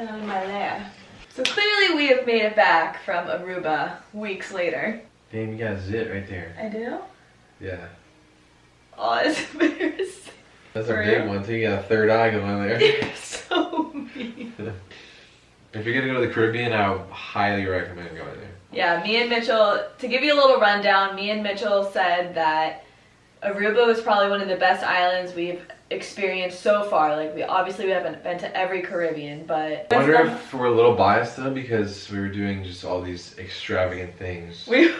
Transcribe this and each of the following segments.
down in my lair. So clearly we have made it back from Aruba weeks later. Damn, you got a zit right there. I do? Yeah. Oh, it's embarrassing. That's a big one too. You got a third eye going there. You're so mean. If you're gonna go to the Caribbean, I would highly recommend going there. Yeah, me and Mitchell, to give you a little rundown, me and Mitchell said that Aruba was probably one of the best islands we've experienced so far. Like, we haven't been to every Caribbean, but... I wonder if we're a little biased though, because we were doing just all these extravagant things. We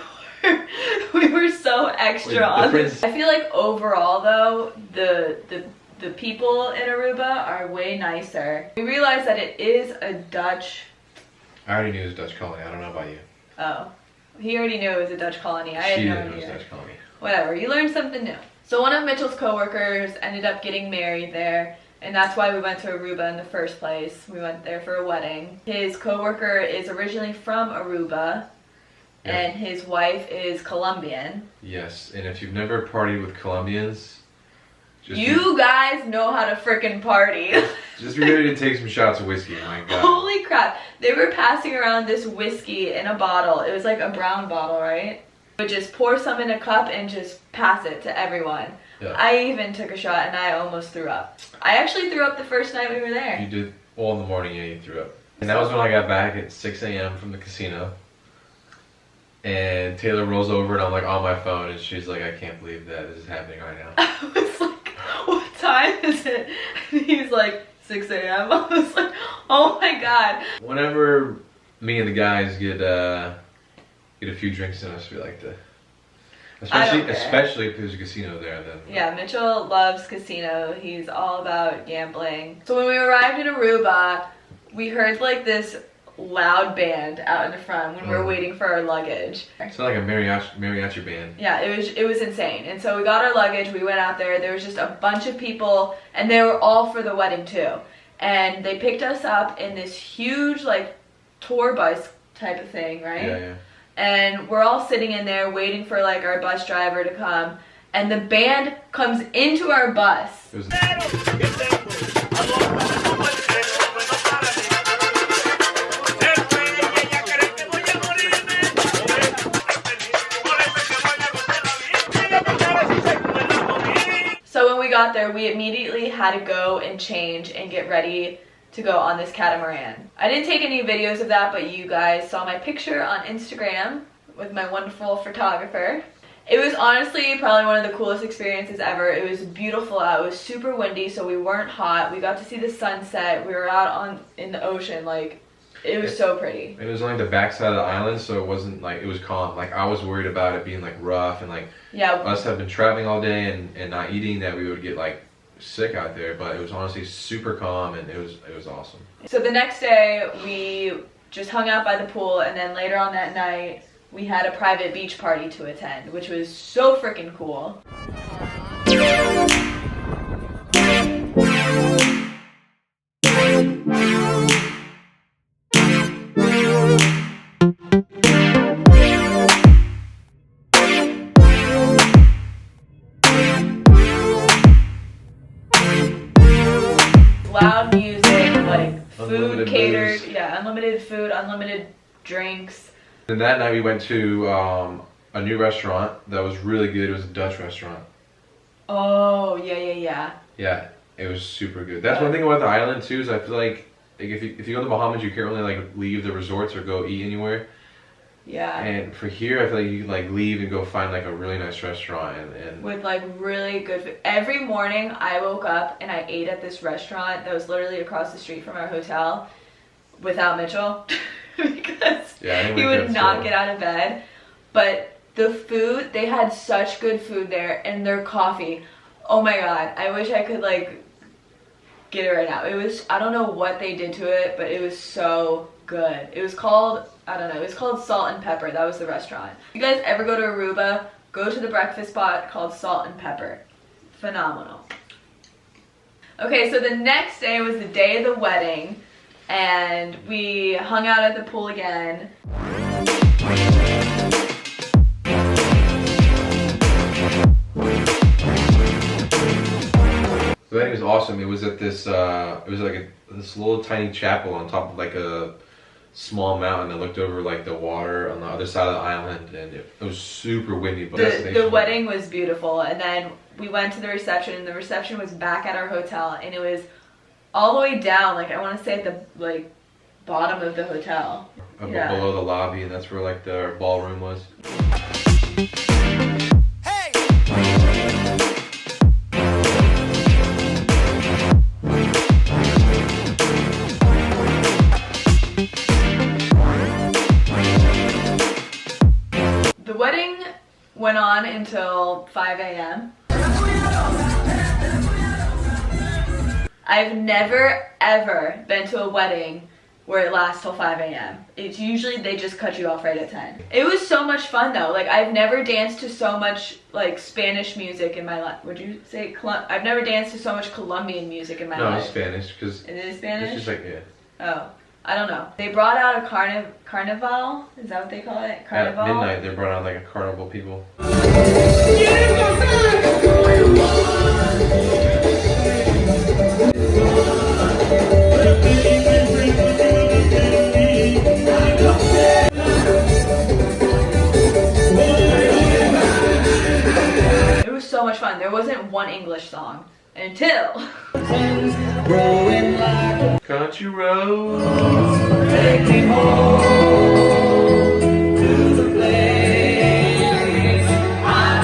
were so extra on this. I feel like overall though, the people in Aruba are way nicer. We realized that it is a Dutch... I already knew it was a Dutch colony. I don't know about you. Oh. He already knew it was a Dutch colony. I had no idea. She didn't know it was a Dutch colony. Whatever, you learned something new. So one of Mitchell's coworkers ended up getting married there, and that's why we went to Aruba in the first place. We went there for a wedding. His coworker is originally from Aruba, and his wife is Colombian. Yes, and if you've never partied with Colombians, you guys know how to frickin' party. Just be ready to take some shots of whiskey, my God. Holy crap. They were passing around this whiskey in a bottle. It was like a brown bottle, right? Would just pour some in a cup and just pass it to everyone. Yeah. I even took a shot and I almost threw up. I actually threw up the first night we were there. You did all in the morning, yeah, you threw up. And that was when I got back at 6 a.m. from the casino. And Taylor rolls over and I'm like on my phone and she's like, I can't believe that this is happening right now. I was like, what time is it? And he's like, 6 a.m. I was like, oh my God. Whenever me and the guys get a few drinks in us, we like to, especially if there's a casino there. Then yeah, Mitchell loves casino. He's all about gambling. So when we arrived in Aruba, we heard like this loud band out in the front when we were waiting for our luggage. It's like a mariachi band. Yeah, it was insane. And so we got our luggage, we went out there, there was just a bunch of people, and they were all for the wedding too. And they picked us up in this huge like tour bus type of thing, right? Yeah, yeah. And we're all sitting in there waiting for like our bus driver to come, and the band comes into our bus. So when we got there, we immediately had to go and change and get ready to go on this catamaran. I didn't take any videos of that, but you guys saw my picture on Instagram with my wonderful photographer. It was honestly probably one of the coolest experiences ever. It was beautiful out. It was super windy, so we weren't hot. We got to see the sunset. We were out in the ocean. Like, it was so pretty. It was on like the backside of the island, so it wasn't like, it was calm. Like, I was worried about it being like rough and like, us have been traveling all day and not eating, that we would get like sick out there, but it was honestly super calm and it was awesome. So the next day we just hung out by the pool, and then later on that night we had a private beach party to attend, which was so freaking cool. Loud music, like food catered, unlimited food, unlimited drinks. And that night we went to a new restaurant that was really good. It was a Dutch restaurant. Oh, yeah. Yeah, it was super good. That's one thing about the island too, is I feel like if you go to the Bahamas, you can't really like leave the resorts or go eat anywhere. Yeah. And for here, I feel like you can like leave and go find like a really nice restaurant and with like really good food. Every morning I woke up and I ate at this restaurant that was literally across the street from our hotel without Mitchell because he would not get out of bed. But the food, they had such good food there, and their coffee. Oh my God, I wish I could like get it right now. It was, I don't know what they did to it, but it was so good. It was called, I don't know, it was called Salt and Pepper. That was the restaurant. If you guys ever go to Aruba, go to the breakfast spot called Salt and Pepper. Phenomenal. Okay, so the next day was the day of the wedding, and we hung out at the pool again. The wedding was awesome. It was at this, it was like this little tiny chapel on top of like a small mountain that looked over like the water on the other side of the island, and it was super windy. But the wedding was beautiful, and then we went to the reception, and the reception was back at our hotel, and it was all the way down, like I want to say at the like bottom of the hotel. Below the lobby, and that's where like the ballroom was. The wedding went on until 5 a.m. I've never ever been to a wedding where it lasts till 5 a.m. It's usually they just cut you off right at 10. It was so much fun though. Like I've never danced to so much like Spanish music in my life. Would you say I've never danced to so much Colombian music in my life. No, it's Spanish because it is Spanish. It's just like Oh, I don't know. They brought out a carnival. Is that what they call it? Carnival. At midnight, they brought out like a carnival people. It was so much fun. There wasn't one English song until Country roads, take me home to the place I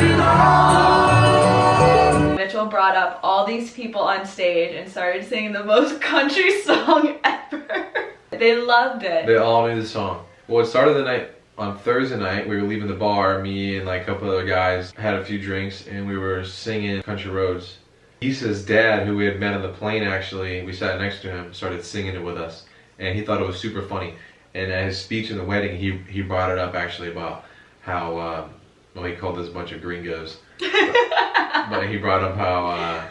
belong. Mitchell brought up all these people on stage and started singing the most country song ever. They loved it. They all knew the song. Well, it started the night on Thursday night. We were leaving the bar. Me and like a couple other guys had a few drinks, and we were singing Country Roads. Lisa's dad, who we had met on the plane, actually, we sat next to him, started singing it with us, and he thought it was super funny. And at his speech in the wedding, he brought it up actually about how well, he called us a bunch of gringos, but he brought up how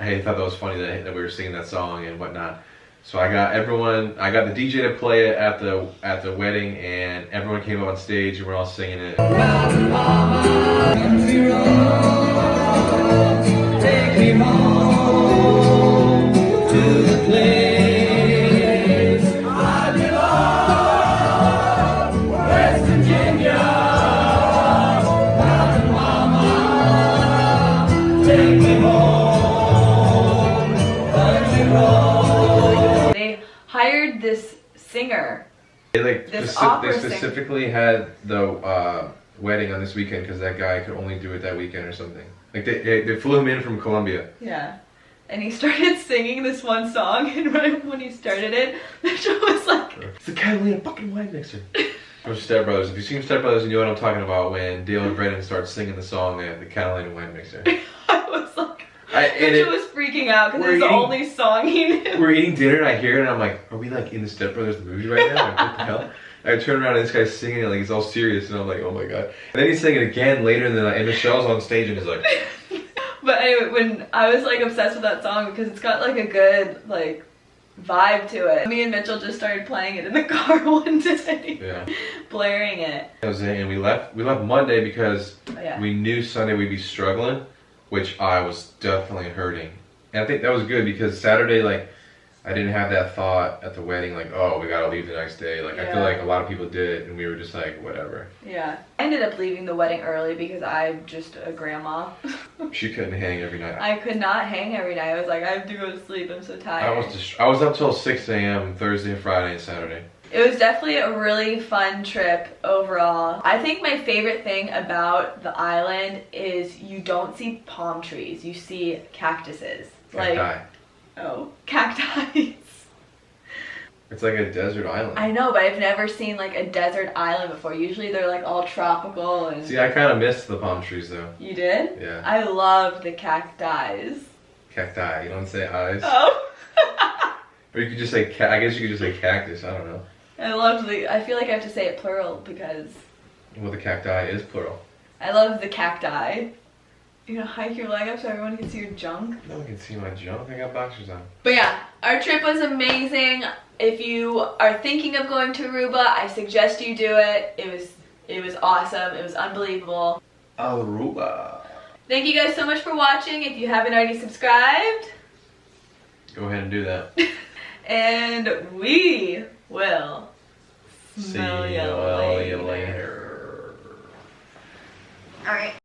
he thought that was funny that we were singing that song and whatnot. So I got the DJ to play it at the wedding, and everyone came up on stage and we're all singing it. Mountain mama, country roads, take me home to the place I belong, West Virginia. Mountain mama, take me home, country roads. They hired this singer. They specifically had the wedding on this weekend because that guy could only do it that weekend or something. Like they flew him in from Colombia. Yeah. And he started singing this one song, and right when he started it, Mitchell was like, it's the Catalina fucking wine mixer. Or Step Brothers. If you've seen Step Brothers, you know what I'm talking about when Dale and Brennan start singing the song, the Catalina wine mixer. I was like, Mitchell was freaking out because it's the only song he knew. We're eating dinner and I hear it and I'm like, are we like in the Step Brothers movie right now? Like, what the hell? I turn around and this guy's singing it like he's all serious, and I'm like, oh my god. And then he's singing it again later, and then Michelle's on stage and he's like. But anyway, when I was like obsessed with that song because it's got like a good like vibe to it. Me and Mitchell just started playing it in the car one day. Yeah. Blaring it. That was it, and we left Monday because we knew Sunday we'd be struggling, which I was definitely hurting. And I think that was good because Saturday, like, I didn't have that thought at the wedding, like, oh, we gotta leave the next day. Like, I feel like a lot of people did, and we were just like, whatever. Yeah. I ended up leaving the wedding early because I'm just a grandma. She couldn't hang every night. I could not hang every night. I was like, I have to go to sleep. I'm so tired. I was up till 6 a.m. Thursday, Friday, and Saturday. It was definitely a really fun trip overall. I think my favorite thing about the island is you don't see palm trees. You see cactuses. Cacti. Oh, cacti. It's like a desert island. I know, but I've never seen like a desert island before. Usually they're like all tropical and... See, I kind of missed the palm trees though. You did? Yeah. I loved the cacti. Cacti, you don't say eyes. Oh. Or you could just say, I guess you could just say cactus, I don't know. I feel like I have to say it plural because... Well, the cacti is plural. I love the cacti. You're gonna hike your leg up so everyone can see your junk? No one can see my junk. I got boxers on. But yeah, our trip was amazing. If you are thinking of going to Aruba, I suggest you do it. It was awesome. It was unbelievable. Aruba. Thank you guys so much for watching. If you haven't already subscribed, go ahead and do that. And we will see you later. Alright.